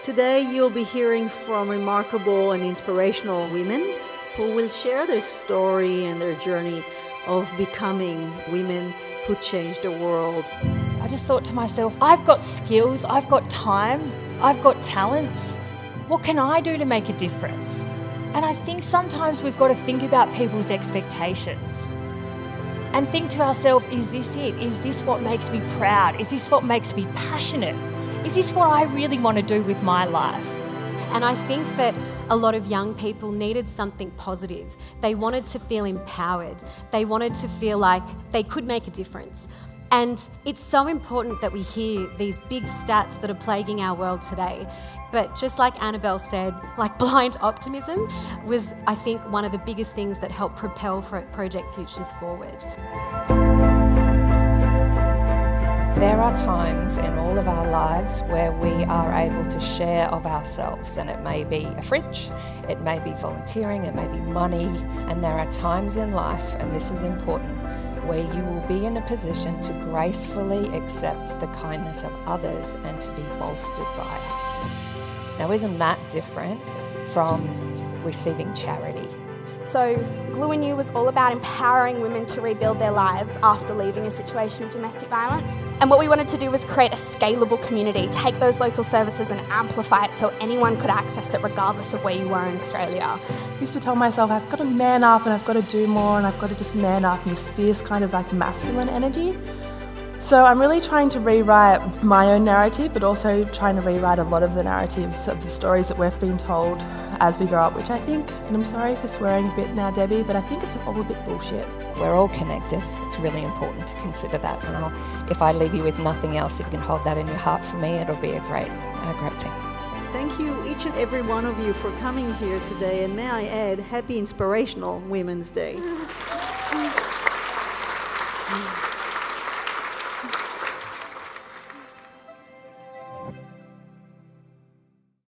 Today you'll be hearing from remarkable and inspirational women who will share their story and their journey of becoming women who change the world. I just thought to myself, I've got skills, I've got time, I've got talents. What can I do to make a difference? And I think sometimes we've got to think about people's expectations and think to ourselves, is this it? Is this what makes me proud? Is this what makes me passionate? Is this what I really want to do with my life? And I think that a lot of young people needed something positive. They wanted to feel empowered. They wanted to feel like they could make a difference. And it's so important that we hear these big stats that are plaguing our world today. But just like Annabelle said, like blind optimism was, I think, one of the biggest things that helped propel Project Futures forward. There are times in all of our lives where we are able to share of ourselves, and it may be a fridge, it may be volunteering, it may be money, and there are times in life, and this is important, where you will be in a position to gracefully accept the kindness of others and to be bolstered by us. Now, isn't that different from receiving charity? So Glue and You was all about empowering women to rebuild their lives after leaving a situation of domestic violence. And what we wanted to do was create a scalable community, take those local services and amplify it so anyone could access it regardless of where you were in Australia. I used to tell myself I've got to man up and I've got to do more and I've got to just man up in this fierce kind of like masculine energy. So I'm really trying to rewrite my own narrative, but also trying to rewrite a lot of the narratives of the stories that we've been told as we grow up, which I think, and I'm sorry for swearing a bit now, Debbie, but I think it's all a bit bullshit. We're all connected. It's really important to consider that. And if I leave you with nothing else, if you can hold that in your heart for me, it'll be a great thing. Thank you, each and every one of you, for coming here today. And may I add, happy Inspirational Women's Day.